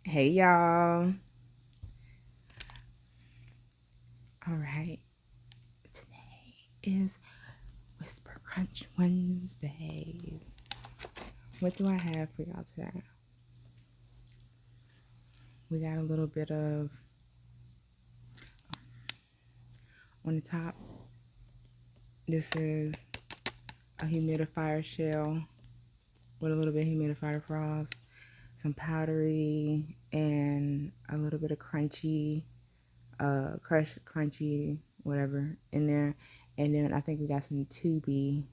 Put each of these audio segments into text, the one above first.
Hey y'all. All right. Today is Whisper Crunch Wednesdays. What do I have for y'all today? We got a little bit of on the top. This is a humidifier shell with a little bit of humidifier frost, some powdery, and a little bit of crunchy, crunchy, whatever in there. And then I think we got some Tubi,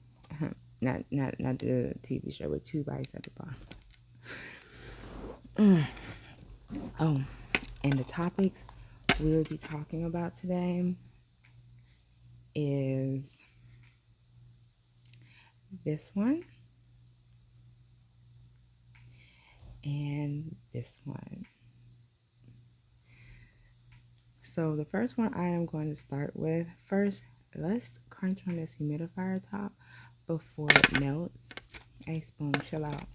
not the TV show, but two bites at the bottom. Oh, and the topics we'll be talking about today is this one and this one. So the first one I am going to start with. First, let's crunch on this humidifier top before it melts. Hey, Spoon, chill out.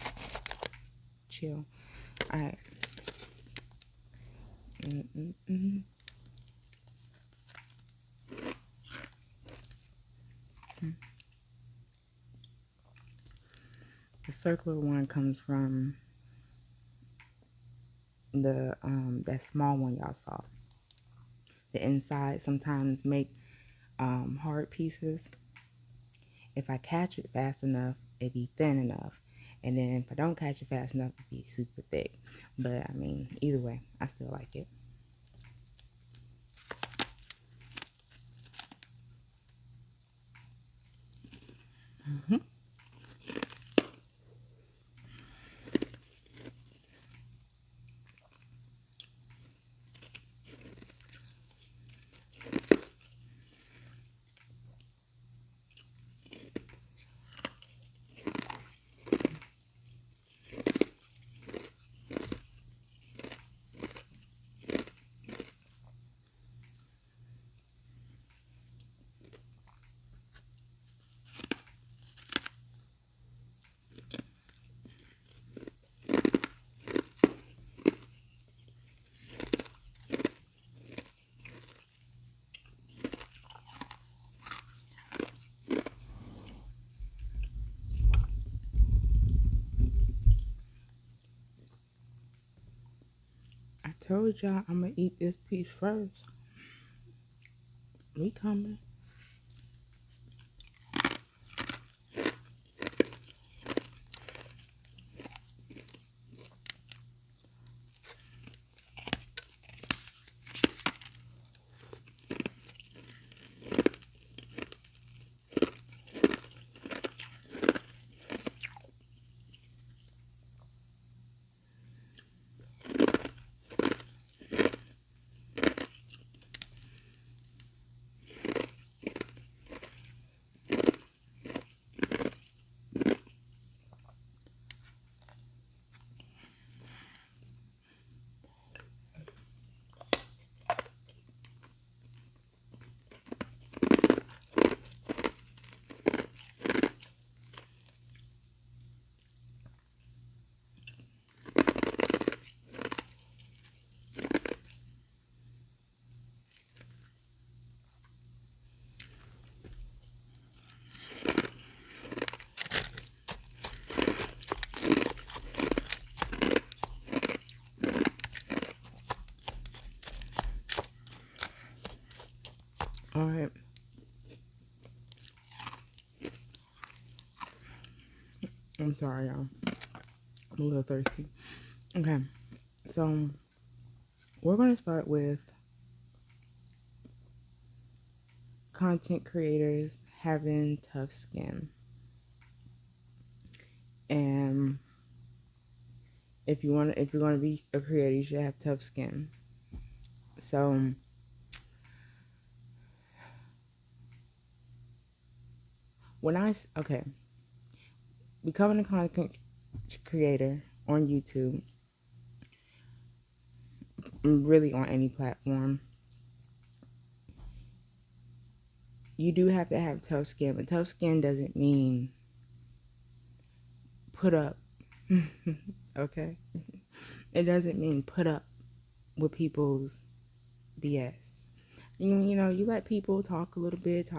Chill. All right. The circular one comes from the that small one y'all saw. The inside sometimes make hard pieces. If I catch it fast enough, it'd be thin enough. And then if I don't catch it fast enough, it'd be super thick. But I mean, either way, I still like it. I told y'all I'm gonna eat this piece first. We coming. All right. I'm sorry, y'all. I'm a little thirsty. Okay. So we're gonna start with content creators having tough skin. And if you're gonna be a creator, you should have tough skin. So okay, becoming a content creator on YouTube, really on any platform, you do have to have tough skin, but tough skin doesn't mean put up. Okay. It doesn't mean put up with people's BS. You know, you let people talk a little bit,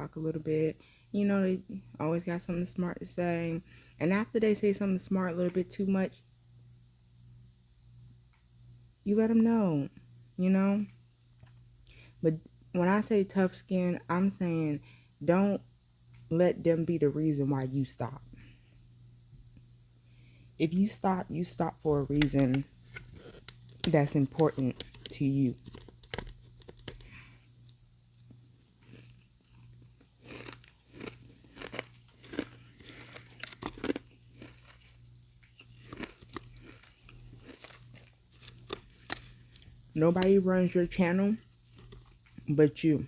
You know, they always got something smart to say. And after they say something smart a little bit too much, you let them know, you know. But when I say tough skin, I'm saying don't let them be the reason why you stop. If you stop for a reason that's important to you. Nobody runs your channel but you.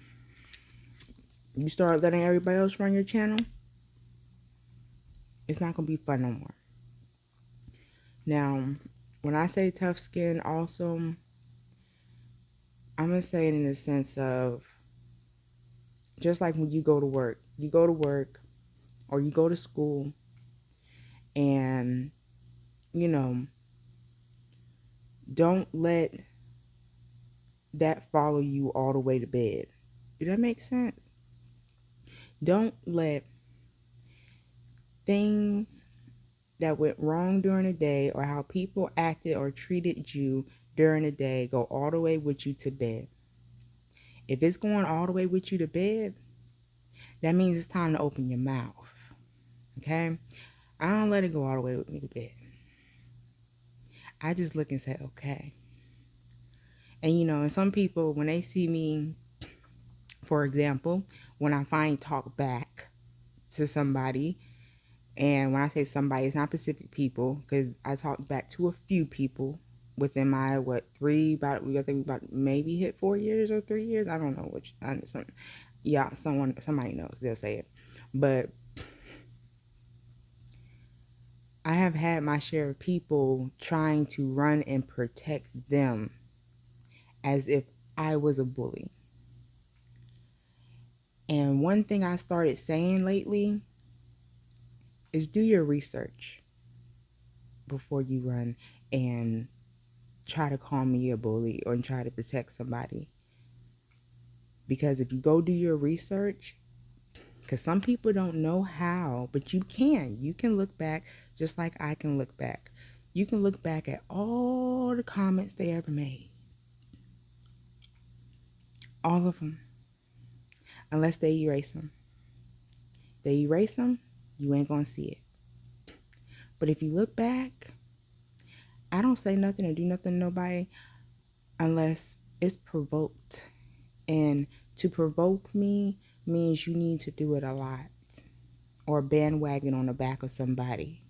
You start letting everybody else run your channel, it's not going to be fun no more. Now, when I say tough skin, also, I'm going to say it in the sense of just like when you go to work or you go to school and, you know, don't let that follow you all the way to bed. Does that make sense? Don't let things that went wrong during the day or how people acted or treated you during the day go all the way with you to bed. If it's going all the way with you to bed, that means it's time to open your mouth. Okay? I don't let it go all the way with me to bed. I just look and say, okay. And you know, and some people, when they see me, for example, when I finally talk back to somebody, and when I say somebody, it's not specific people, because I talked back to a few people within my, I think we about maybe hit 4 years or 3 years. I don't know which, somebody knows, they'll say it. But I have had my share of people trying to run and protect them as if I was a bully. And one thing I started saying lately is do your research before you run and try to call me a bully or try to protect somebody. Because if you go do your research, because some people don't know how, but you can. You can look back just like I can look back. You can look back at all the comments they ever made. All of them. Unless they erase them. They erase them, you ain't going to see it. But if you look back, I don't say nothing or do nothing to nobody unless it's provoked. And to provoke me means you need to do it a lot. Or bandwagon on the back of somebody.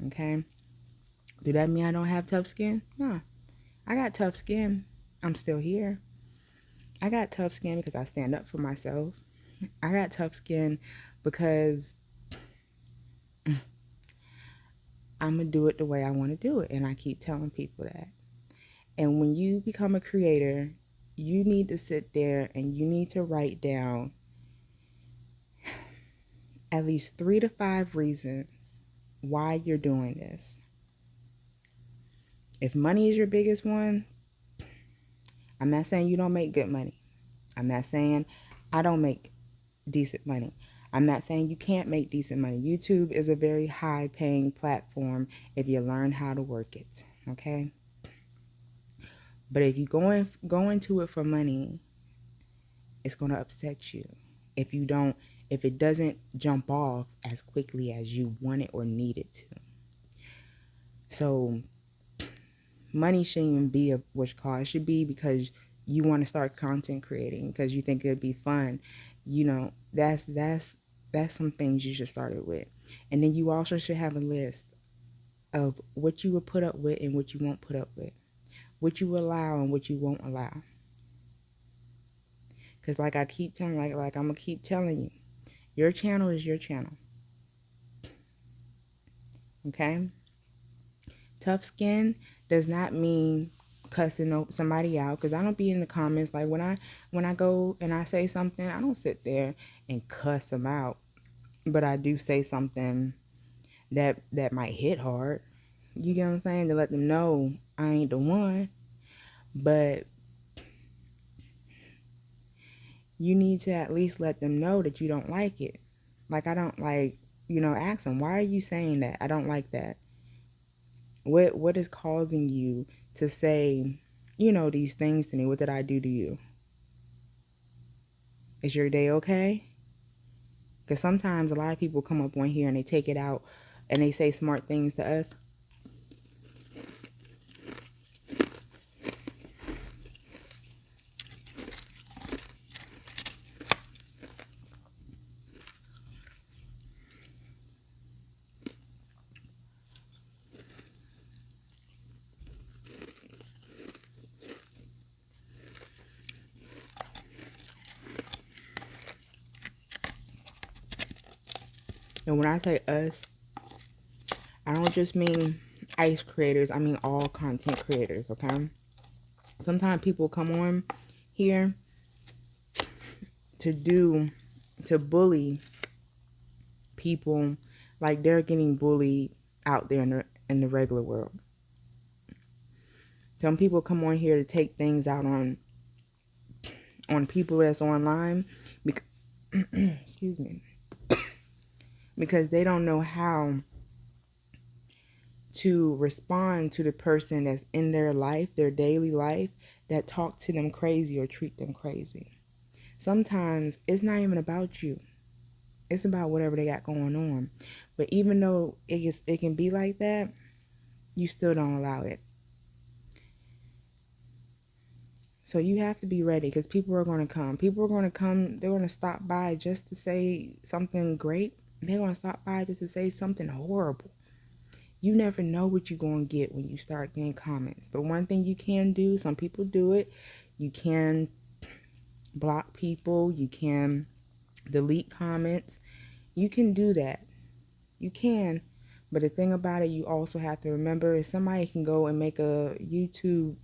Okay? Do that mean I don't have tough skin? No. I got tough skin. I'm still here. I got tough skin because I stand up for myself. I got tough skin because I'm going to do it the way I want to do it. And I keep telling people that. And when you become a creator, you need to sit there and you need to write down at least 3 to 5 reasons why you're doing this. If money is your biggest one, I'm not saying you don't make good money. I'm not saying I don't make decent money. I'm not saying you can't make decent money. YouTube is a very high paying platform if you learn how to work it. Okay? But if you go into it for money, it's going to upset you. If it doesn't jump off as quickly as you want it or need it to. So money shouldn't even be what you call it. It should be because you want to start content creating because you think it'd be fun. You know, that's some things you should start it with. And then you also should have a list of what you would put up with and what you won't put up with. What you allow and what you won't allow. Because like I keep telling, like I'm going to keep telling you, your channel is your channel. Okay? Tough skin does not mean cussing somebody out, because I don't be in the comments. Like when I go and I say something, I don't sit there and cuss them out. But I do say something that might hit hard. You get what I'm saying? To let them know I ain't the one. But you need to at least let them know that you don't like it. Like, I don't like, ask them, why are you saying that? I don't like that. What is causing you to say, these things to me? What did I do to you? Is your day okay? Because sometimes a lot of people come up on here and they take it out and they say smart things to us. And when I say us, I don't just mean ice creators. I mean all content creators, okay? Sometimes people come on here to bully people like they're getting bullied out there in the regular world. Some people come on here to take things out on people that's online because, excuse me, because they don't know how to respond to the person that's in their life, their daily life, that talk to them crazy or treat them crazy. Sometimes it's not even about you. It's about whatever they got going on. But even though it can be like that, you still don't allow it. So you have to be ready, because people are going to come. People are going to come. They're going to stop by just to say something great. They're going to stop by just to say something horrible. You never know what you're going to get when you start getting comments. But one thing you can do, some people do it, you can block people. You can delete comments. You can do that. You can. But the thing about it, you also have to remember, is somebody can go and make another YouTube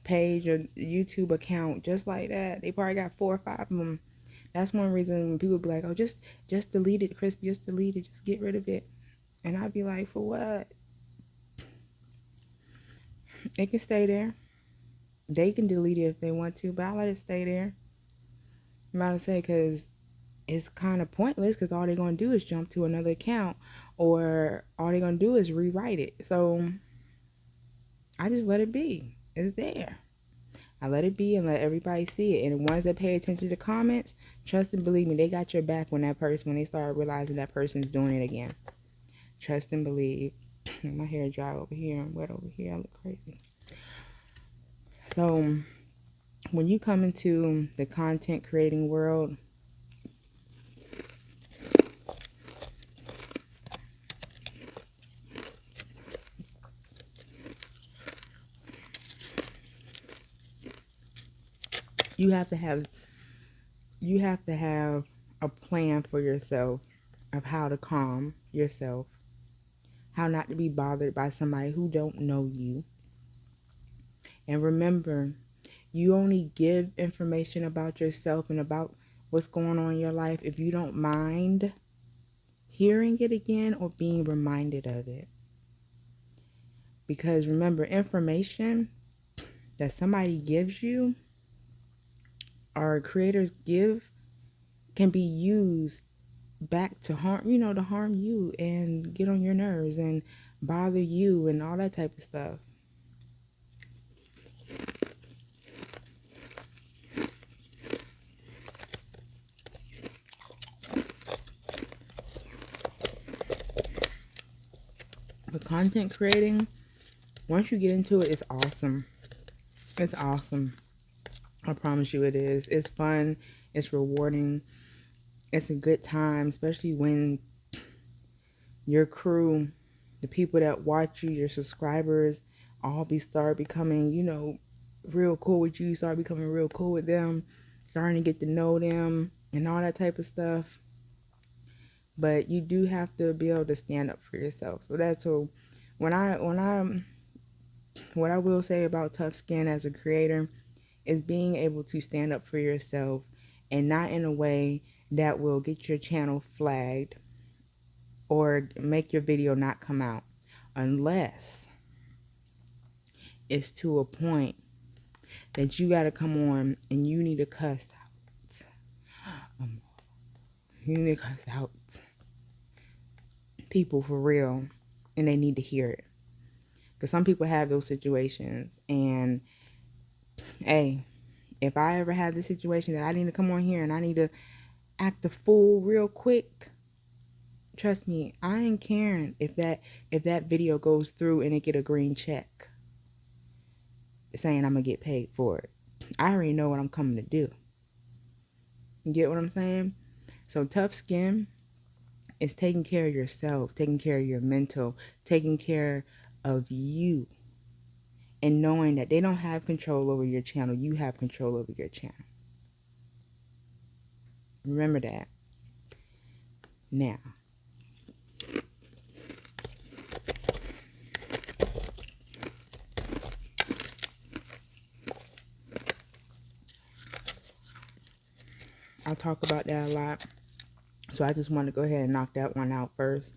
page or YouTube account just like that. They probably got 4 or 5 of them. That's one reason when people be like, oh, just delete it, Crispy, just delete it, just get rid of it. And I'd be like, for what? It can stay there. They can delete it if they want to, but I let it stay there. I'm about to say, because it's kind of pointless, because all they're going to do is jump to another account, or all they're going to do is rewrite it. So I just let it be. It's there. I let it be and let everybody see it. And the ones that pay attention to the comments, trust and believe me, they got your back when they start realizing that person's doing it again. Trust and believe. My hair dry over here and wet over here. I look crazy. So when you come into the content creating world, you have to have a plan for yourself of how to calm yourself, how not to be bothered by somebody who don't know you. And remember, you only give information about yourself and about what's going on in your life if you don't mind hearing it again or being reminded of it. Because remember, information that somebody gives you or creators give can be used back to harm you and get on your nerves and bother you and all that type of stuff. But content creating, once you get into it, it's awesome. It's awesome. I promise you it is. It's fun. It's rewarding. It's a good time, especially when your crew, the people that watch you, your subscribers, all start becoming, real cool with you, start becoming real cool with them, starting to get to know them and all that type of stuff. But you do have to be able to stand up for yourself. So that's what I will say about tough skin as a creator is being able to stand up for yourself, and not in a way that will get your channel flagged or make your video not come out. unless it's to a point that you got to come on and you need to cuss out. You need to cuss out people for real, and they need to hear it. Because some people have those situations, and hey, if I ever have this situation that I need to come on here and I need to act a fool real quick, trust me, I ain't caring if that video goes through and it get a green check saying I'm gonna get paid for it. I already know what I'm coming to do. You get what I'm saying? So tough skin is taking care of yourself, taking care of your mental, taking care of you, and knowing that they don't have control over your channel. You have control over your channel. Remember that. Now, I'll talk about that a lot. So I just want to go ahead and knock that one out first.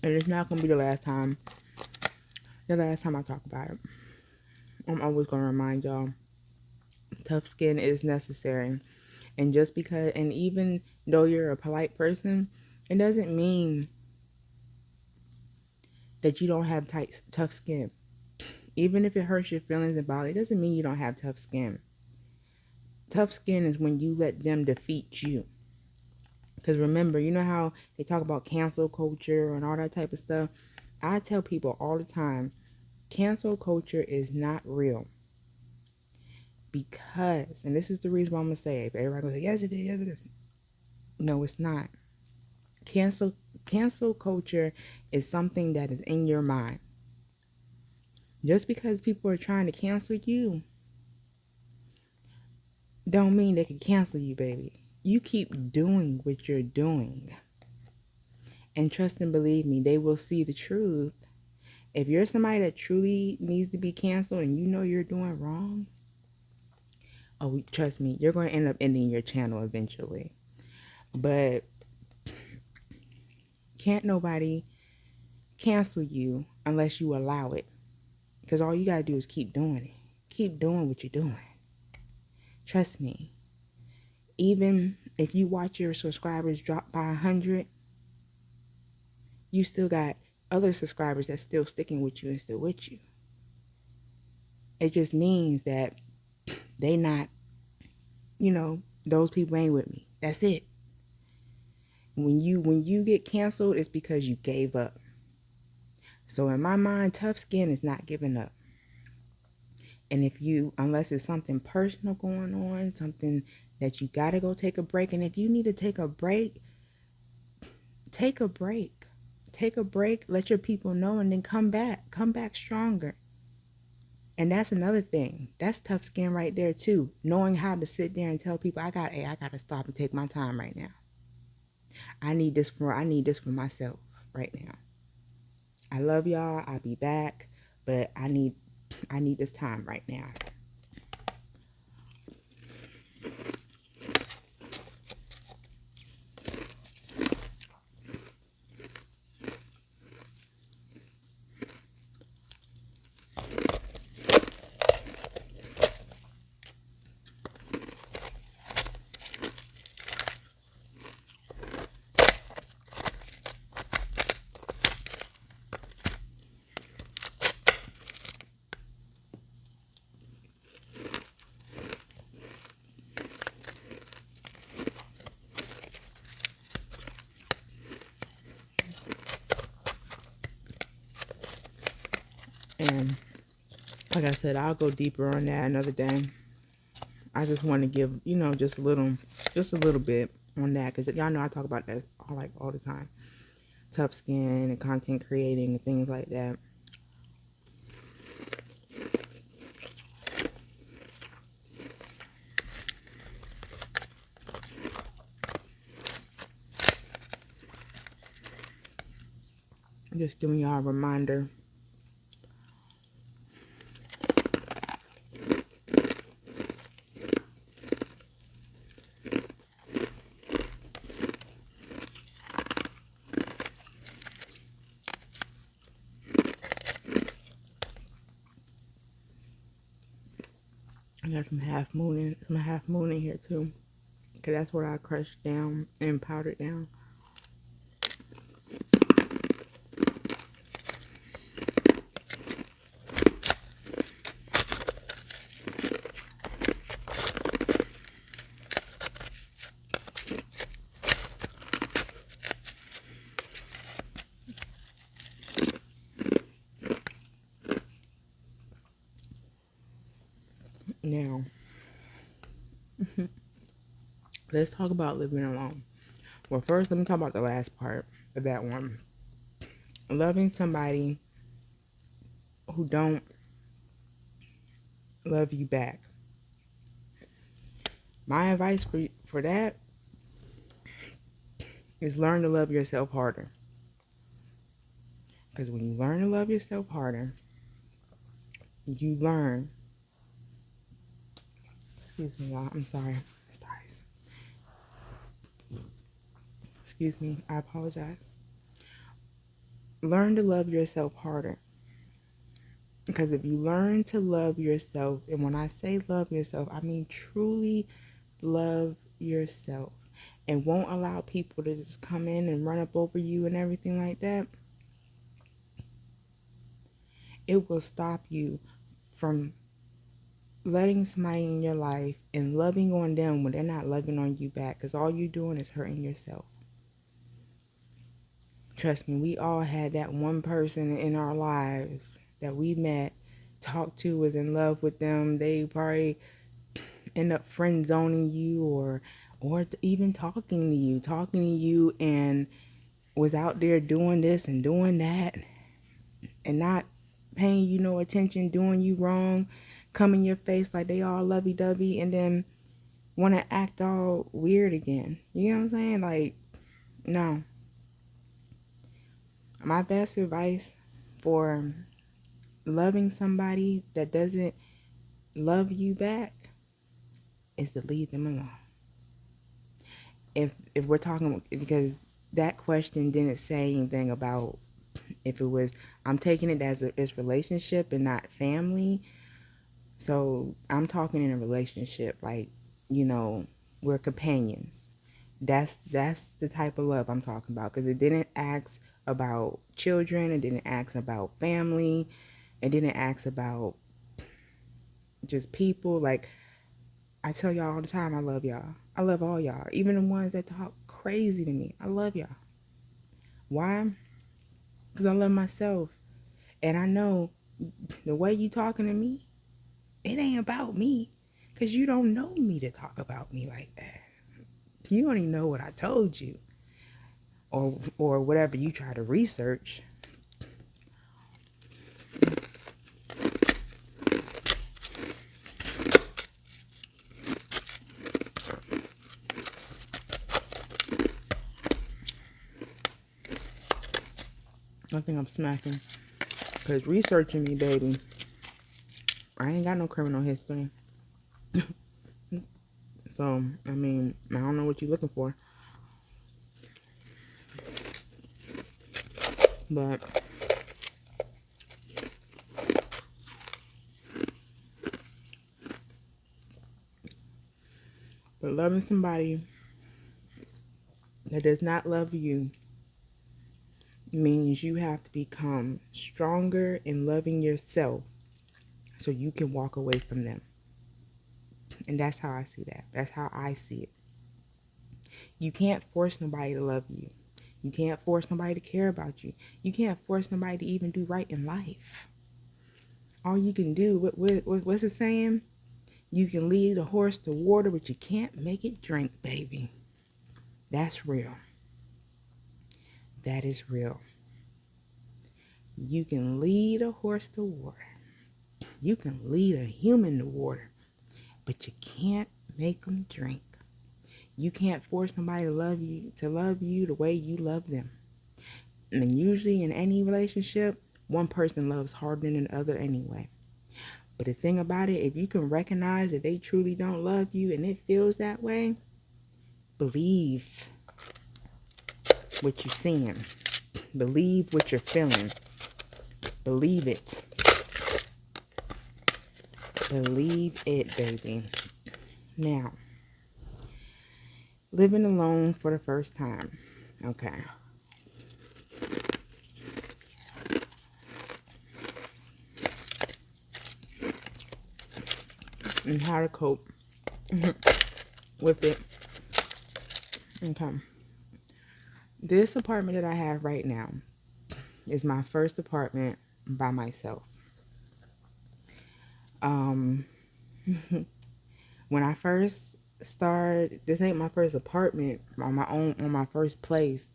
And it's not going to be the last time I talk about it. I'm always going to remind y'all, tough skin is necessary. And just because, and even though you're a polite person, it doesn't mean that you don't have tough skin. Even if it hurts your feelings and body, it doesn't mean you don't have tough skin. Tough skin is when you let them defeat you. Because remember, you know how they talk about cancel culture and all that type of stuff? I tell people all the time, cancel culture is not real. Because, and this is the reason why I'm going to say it. Everybody goes, yes it is, yes it is. No, it's not. Cancel culture is something that is in your mind. Just because people are trying to cancel you, don't mean they can cancel you, baby. You keep doing what you're doing. And trust and believe me, they will see the truth. If you're somebody that truly needs to be canceled and you know you're doing wrong, oh, trust me, you're going to end up ending your channel eventually. But can't nobody cancel you unless you allow it. Because all you got to do is keep doing it. Keep doing what you're doing. Trust me. Even if you watch your subscribers drop by 100, you still got other subscribers that's still sticking with you and still with you. It just means that they not, those people ain't with me. That's it. When you get canceled, it's because you gave up. So in my mind, tough skin is not giving up. And unless it's something personal going on, something that you got to go take a break. And if you need to take a break, take a break. Take a break, let your people know, and then come back stronger. And that's another thing. That's tough skin right there too. Knowing how to sit there and tell people, I got to stop and take my time right now. I need this for myself right now. I love y'all. I'll be back, but I need this time right now. And like I said, I'll go deeper on that another day. I just want to give, just a little bit on that, because y'all know I talk about that all the time. Tough skin and content creating and things like that. Just giving y'all a reminder. Got some half moon in here too. Cause that's what I crushed down and powdered down. Now, let's talk about living alone. Well, first, let me talk about the last part of that one. Loving somebody who don't love you back. My advice for that is learn to love yourself harder. Because when you learn to love yourself harder, you learn. Excuse me, y'all. I'm sorry. Excuse me. I apologize. Learn to love yourself harder. Because if you learn to love yourself, and when I say love yourself, I mean truly love yourself, and won't allow people to just come in and run up over you and everything like that, it will stop you from letting somebody in your life and loving on them when they're not loving on you back, because all you're doing is hurting yourself. Trust me, we all had that one person in our lives that we met, talked to, was in love with them. They probably end up friend zoning you or even talking to you and was out there doing this and doing that and not paying you no attention, doing you wrong, come in your face like they all lovey-dovey, and then want to act all weird again. You know what I'm saying? Like, no. My best advice for loving somebody that doesn't love you back is to leave them alone. If we're talking, because that question didn't say anything about if it was, I'm taking it as it's relationship and not family. So I'm talking in a relationship, like, you know, we're companions. That's the type of love I'm talking about, because it didn't ask about children, it didn't ask about family, it didn't ask about just people. Like, I tell y'all all the time, I love y'all. I love all y'all, even the ones that talk crazy to me. I love y'all. Why? Because I love myself, and I know the way you talking to me, it ain't about me, because you don't know me to talk about me like that. You don't even know what I told you, or whatever you try to research. I think I'm smacking, because researching me, baby, I ain't got no criminal history. So, I mean, I don't know what you're looking for. But loving somebody that does not love you means you have to become stronger in loving yourself so you can walk away from them. And that's how I see that. That's how I see it. You can't force nobody to love you. You can't force nobody to care about you. You can't force nobody to even do right in life. All you can do, what's it saying? You can lead a horse to water, but you can't make it drink, baby. That's real. That is real. You can lead a horse to water. You can lead a human to water, but you can't make them drink. You can't force somebody to love you the way you love them. And usually in any relationship, one person loves harder than the other anyway. But the thing about it, if you can recognize that they truly don't love you and it feels that way, believe what you're seeing. Believe what you're feeling. Believe it. Believe it, baby. Now, living alone for the first time. Okay. And how to cope with it. Okay. This apartment that I have right now is my first apartment by myself. Um, when I first started, this ain't my first apartment on my own, on my first place,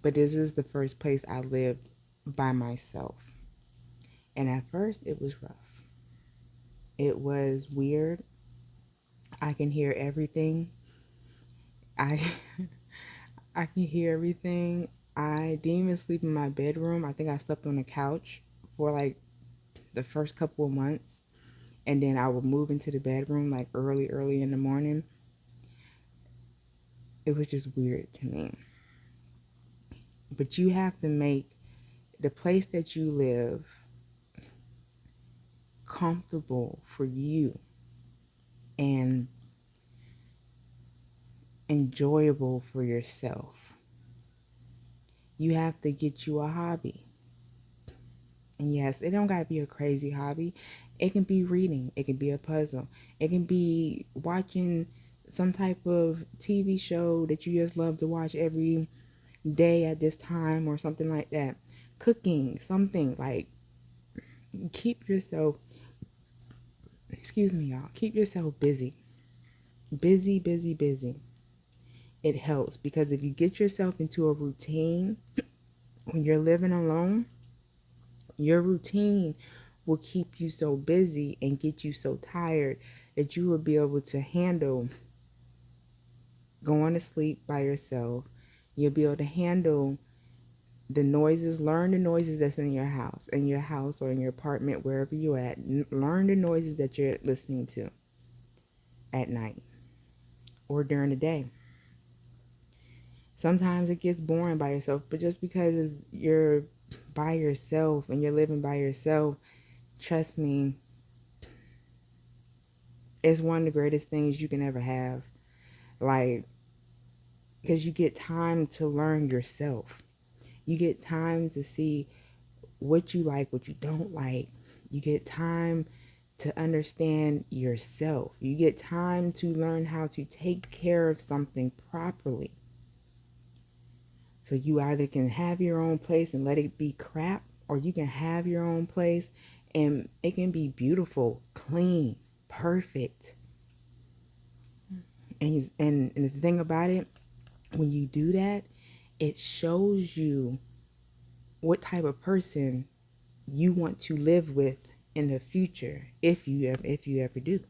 but this is the first place I lived by myself. And at first, it was rough. It was weird. I can hear everything. I I can hear everything. I didn't even sleep in my bedroom. I think I slept on the couch for like the first couple of months. And then I would move into the bedroom like early in the morning. It was just weird to me. But you have to make the place that you live comfortable for you and enjoyable for yourself. You have to get you a hobby. And yes, it don't gotta be a crazy hobby. It can be reading. It can be a puzzle. It can be watching some type of TV show that you just love to watch every day at this time or something like that. Cooking, something like keep yourself, excuse me, y'all, keep yourself busy. Busy, busy, busy. It helps because if you get yourself into a routine when you're living alone, your routine will keep you so busy and get you so tired that you will be able to handle going to sleep by yourself. You'll be able to handle the noises, learn the noises that's in your house or in your apartment, wherever you're at. Learn the noises that you're listening to at night or during the day. Sometimes it gets boring by yourself, but just because you're by yourself and you're living by yourself, trust me, it's one of the greatest things you can ever have. Like, because you get time to learn yourself. You get time to see what you like, what you don't like. You get time to understand yourself. You get time to learn how to take care of something properly. So you either can have your own place and let it be crap, or you can have your own place and it can be beautiful, clean, perfect. And the thing about it, when you do that, it shows you what type of person you want to live with in the future if you ever do.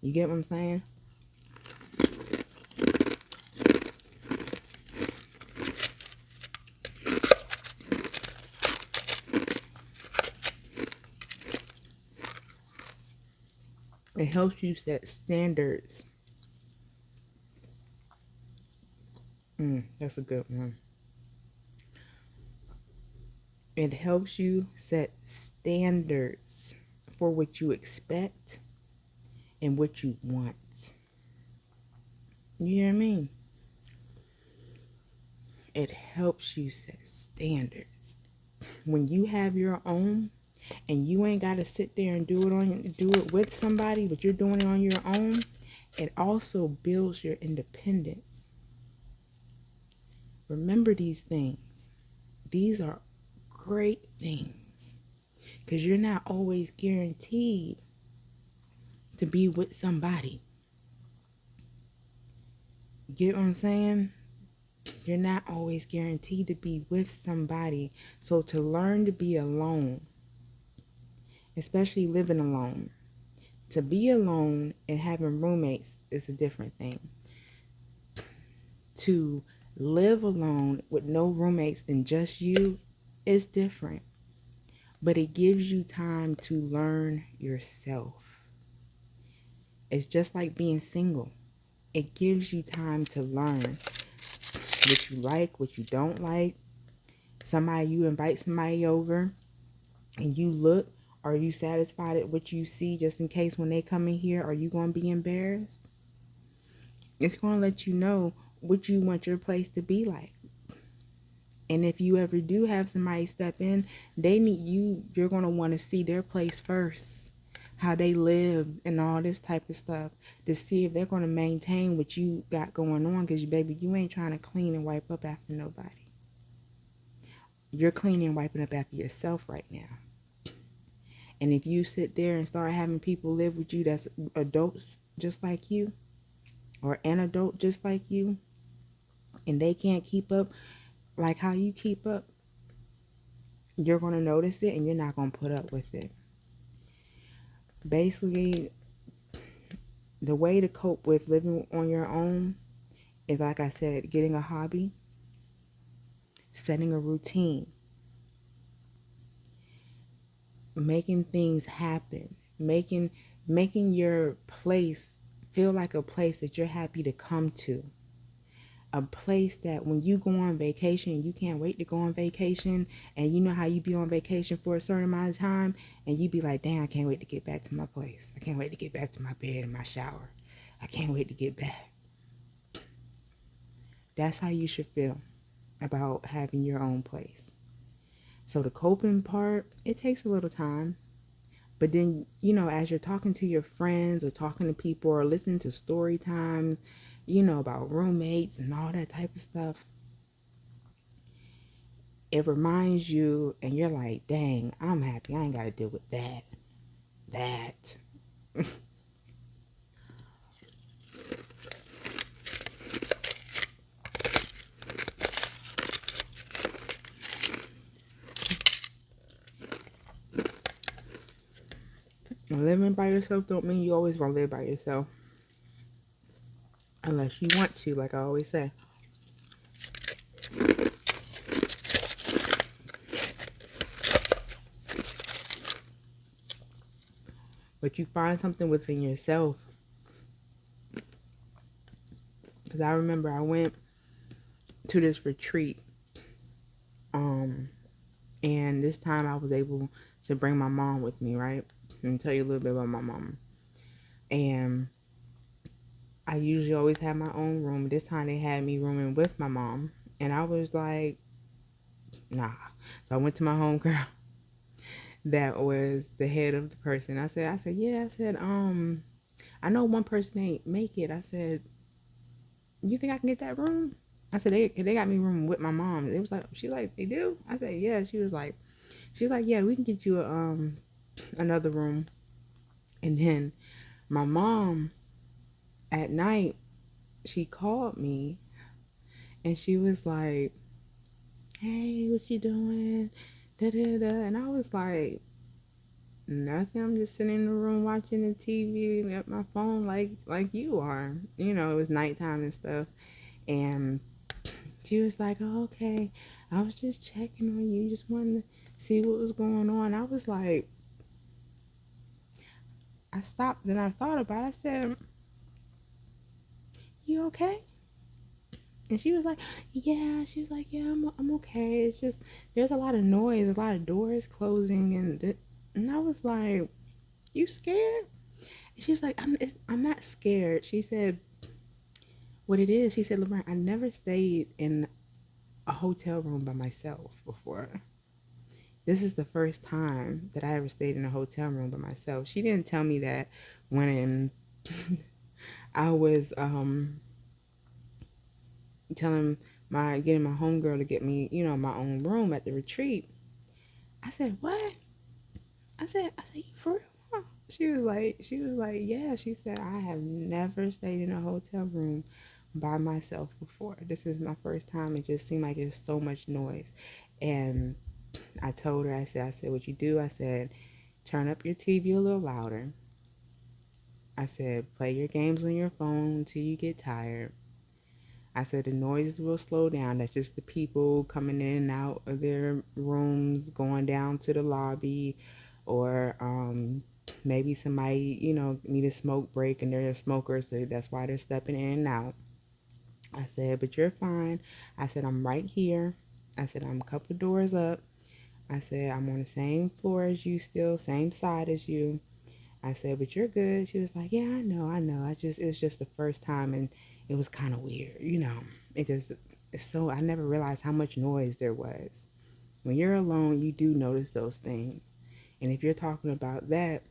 You get what I'm saying? It helps you set standards. That's a good one. It helps you set standards for what you expect and what you want. You hear me? It helps you set standards. When you have your own and you ain't got to sit there and do it with somebody, but you're doing it on your own, it also builds your independence. Remember these things. These are great things because you're not always guaranteed to be with somebody. Get what I'm saying? You're not always guaranteed to be with somebody. So to learn to be alone, especially living alone, to be alone and having roommates is a different thing. To live alone with no roommates and just you is different. But it gives you time to learn yourself. It's just like being single. It gives you time to learn what you like, what you don't like. You invite somebody over and you look Are you satisfied at what you see just in case when they come in here, are you going to be embarrassed? It's going to let you know what you want your place to be like. And if you ever do have somebody step in, they need you, you're going to want to see their place first, how they live and all this type of stuff, to see if they're going to maintain what you got going on. Because, baby, you ain't trying to clean and wipe up after nobody. You're cleaning and wiping up after yourself right now. And if you sit there and start having people live with you that's adults just like you, or an adult just like you, and they can't keep up like how you keep up, you're going to notice it and you're not going to put up with it. Basically, the way to cope with living on your own is, like I said, getting a hobby, setting a routine, making things happen, making your place feel like a place that you're happy to come to. A place that when you go on vacation, you can't wait to go on vacation, and you know how you be on vacation for a certain amount of time, and you be like, damn, I can't wait to get back to my place. I can't wait to get back to my bed and my shower. I can't wait to get back. That's how you should feel about having your own place. So the coping part, it takes a little time. But then, as you're talking to your friends or talking to people or listening to story time, about roommates and all that type of stuff, it reminds you and you're like, dang, I'm happy. I ain't got to deal with that. Living by yourself don't mean you always gonna live by yourself. Unless you want to, like I always say. But you find something within yourself. Because I remember I went to this retreat. And this time I was able to bring my mom with me, right? And tell you a little bit about my mom. And I usually always have my own room. This time they had me rooming with my mom. And I was like, nah. So I went to my homegirl that was the head of the person. I said, yeah, I know one person ain't make it. I said, you think I can get that room? I said, they got me room with my mom. It was like, she like, they do? I said, yeah. She's like, yeah, we can get you another room. And then my mom at night, she called me and she was like, hey, what you doing? Da da da. And I was like, nothing. I'm just sitting in the room watching the TV at my phone like you are. It was nighttime and stuff. And she was like, oh, okay. I was just checking on you. Just wanted to see what was going on. I was like, I stopped and I thought about it. I said, you okay? And she was like, yeah. She was like, yeah, I'm okay. It's just, there's a lot of noise, a lot of doors closing. And I was like, you scared? And she was like, I'm not scared. She said, what it is, she said, Laverne, I never stayed in a hotel room by myself before. This is the first time that I ever stayed in a hotel room by myself. She didn't tell me that when I was getting my homegirl to get me, my own room at the retreat. I said, what? I said, you for real? She was like, yeah. She said, I have never stayed in a hotel room by myself before. This is my first time. It just seemed like there's so much noise. And I told her, I said, what you do? I said, turn up your TV a little louder. I said, play your games on your phone until you get tired. I said, the noises will slow down. That's just the people coming in and out of their rooms, going down to the lobby, or maybe somebody, need a smoke break and they're a smoker, so that's why they're stepping in and out. I said, but you're fine. I said, I'm right here. I said, I'm a couple doors up. I said, I'm on the same floor as you still, same side as you. I said, but you're good. She was like, yeah, I know. It was just the first time and it was kind of weird, you know. It's so, I never realized how much noise there was. When you're alone, you do notice those things. And if you're talking about that,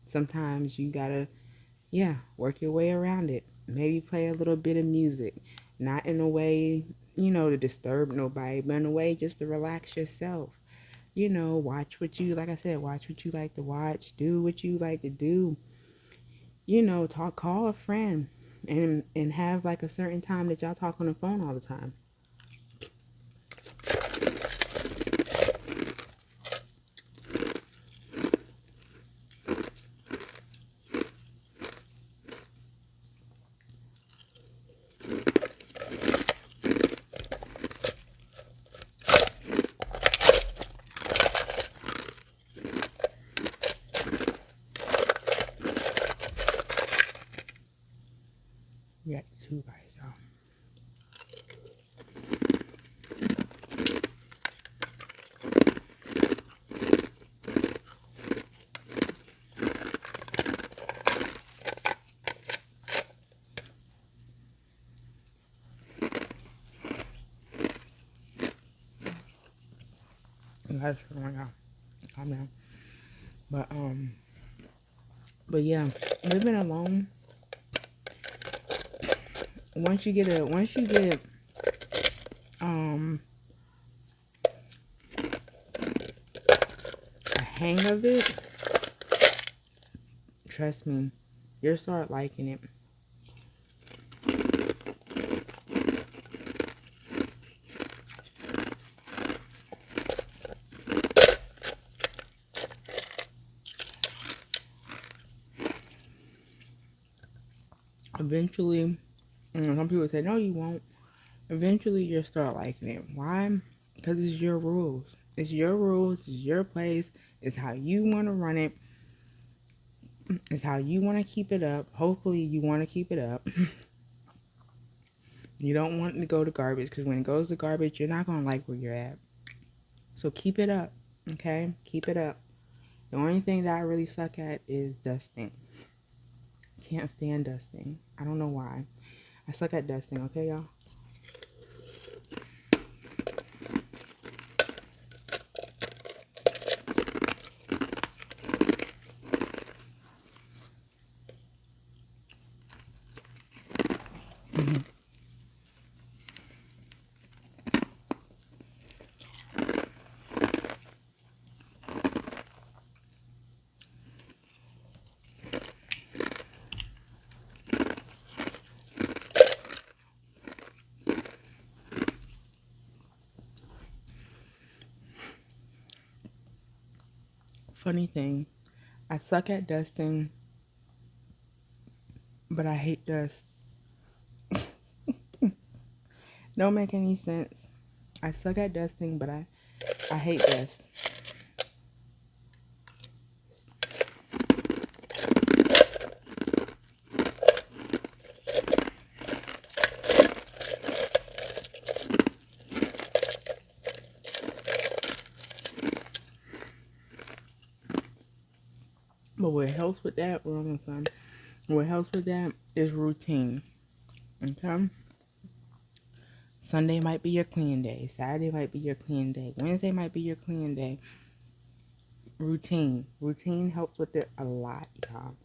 sometimes you gotta, yeah, work your way around it. Maybe play a little bit of music, not in a way, you know, to disturb nobody, but in a way just to relax yourself. You know, watch what you, like I said, watch what you like to watch, do what you like to do. You know, call a friend, and have like a certain time that y'all talk on the phone all the time. We got two guys, y'all. Guys, oh my God, calm down. But but yeah, living alone. Once you get a hang of it, trust me, you'll start liking it. Eventually, some people say, no, you won't. Eventually, you'll start liking it. Why? Because it's your rules. It's your rules. It's your place. It's how you want to run it. It's how you want to keep it up. Hopefully, you want to keep it up. You don't want it to go to garbage, because when it goes to garbage, you're not going to like where you're at. So keep it up, okay? Keep it up. The only thing that I really suck at is dusting. Can't stand dusting. I don't know why. I suck at dusting, okay, y'all? Funny thing, I suck at dusting, but I hate dust. Don't make any sense. I suck at dusting, but I hate dust. But what helps with that, we're almost done. What helps with that is routine. Okay? Sunday might be your clean day. Saturday might be your clean day. Wednesday might be your clean day. Routine. Routine helps with it a lot, y'all.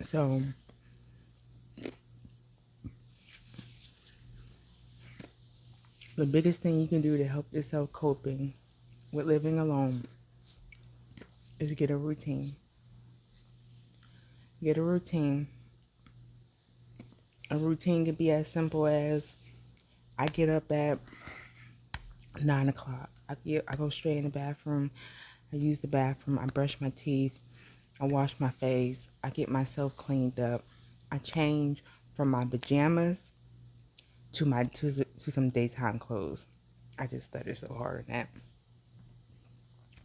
So the biggest thing you can do to help yourself coping with living alone is get a routine. Get a routine. A routine could be as simple as I get up at 9 o'clock. I go straight in the bathroom. I use the bathroom. I brush my teeth. I wash my face. I get myself cleaned up. I change from my pajamas to some daytime clothes. I just studied so hard on that.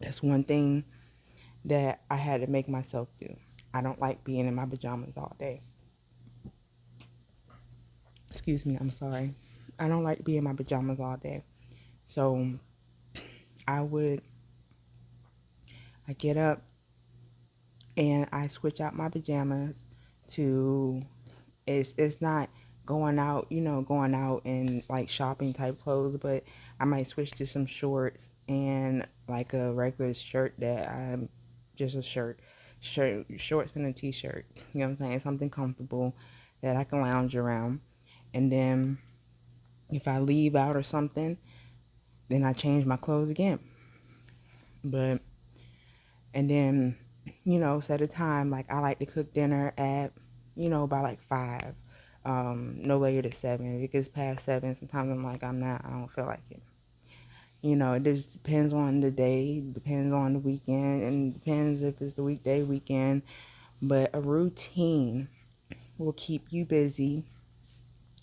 That's one thing that I had to make myself do. I don't like being in my pajamas all day. Excuse me, I'm sorry. I don't like to be in my pajamas all day. So I get up and I switch out my pajamas to, it's not going out, going out in like shopping type clothes, but I might switch to some shorts and like a regular shirt that I'm just a shorts and a t-shirt. You know what I'm saying? Something comfortable that I can lounge around. And then if I leave out or something, then I change my clothes again. But, and then, set a time. Like I like to cook dinner at, by like 5. No later than 7. If it gets past 7, sometimes I'm like, I don't feel like it. It just depends on the day, depends on the weekend, and depends if it's the weekday, weekend. But a routine will keep you busy,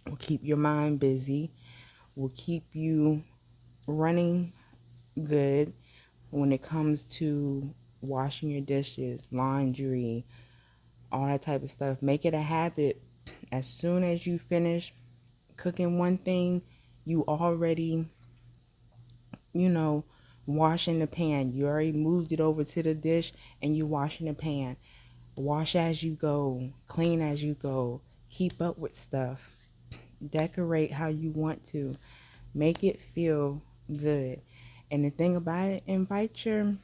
will keep your mind busy, will keep you running good when it comes to washing your dishes, laundry, all that type of stuff. Make it a habit. As soon as you finish cooking one thing, you already, washing the pan. You already moved it over to the dish and you washing the pan. Wash as you go, clean as you go, keep up with stuff, decorate how you want to, make it feel good. And the thing about it, invite your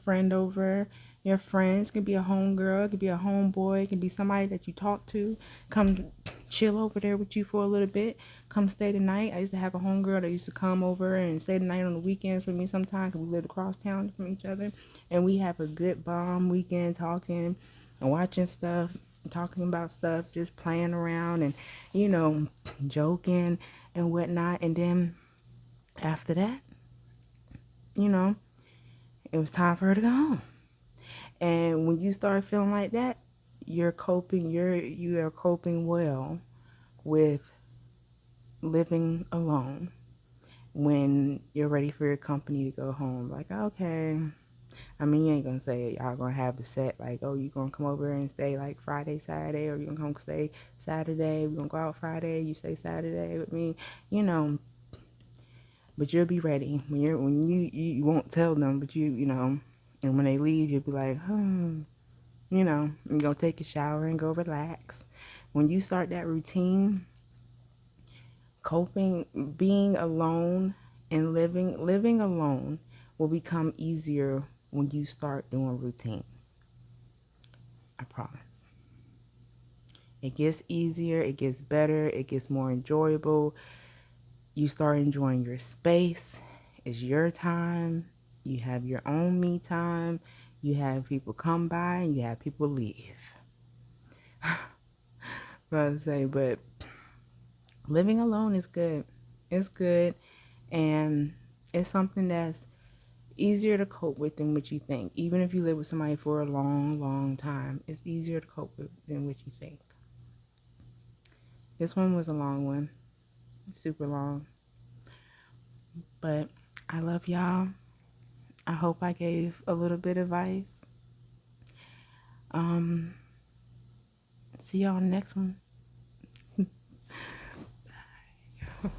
friend over. Your friends could be a homegirl, it could be a homeboy, it could be somebody that you talk to. Come chill over there with you for a little bit. Come stay the night. I used to have a homegirl that used to come over and stay the night on the weekends with me sometimes because we lived across town from each other. And we have a good bomb weekend talking and watching stuff, talking about stuff, just playing around and, joking and whatnot. And then after that, it was time for her to go home. And when you start feeling like that, you are coping well with living alone when you're ready for your company to go home. Like, okay. I mean, you ain't gonna say y'all gonna have the set like, oh, you gonna come over and stay like Friday, Saturday, or you gonna come stay Saturday, we gonna go out Friday, you stay Saturday with me, but you'll be ready. When you won't tell them, but and when they leave, you'll be like, you're gonna take a shower and go relax. When you start that routine, coping, being alone and living alone will become easier when you start doing routines. I promise. It gets easier, it gets better, it gets more enjoyable. You start enjoying your space. It's your time. You have your own me time. You have people come by and you have people leave. But living alone is good. It's good. And it's something that's easier to cope with than what you think. Even if you live with somebody for a long, long time, it's easier to cope with than what you think. This one was a long one. Super long. But I love y'all. I hope I gave a little bit of advice. See y'all on the next one. Bye.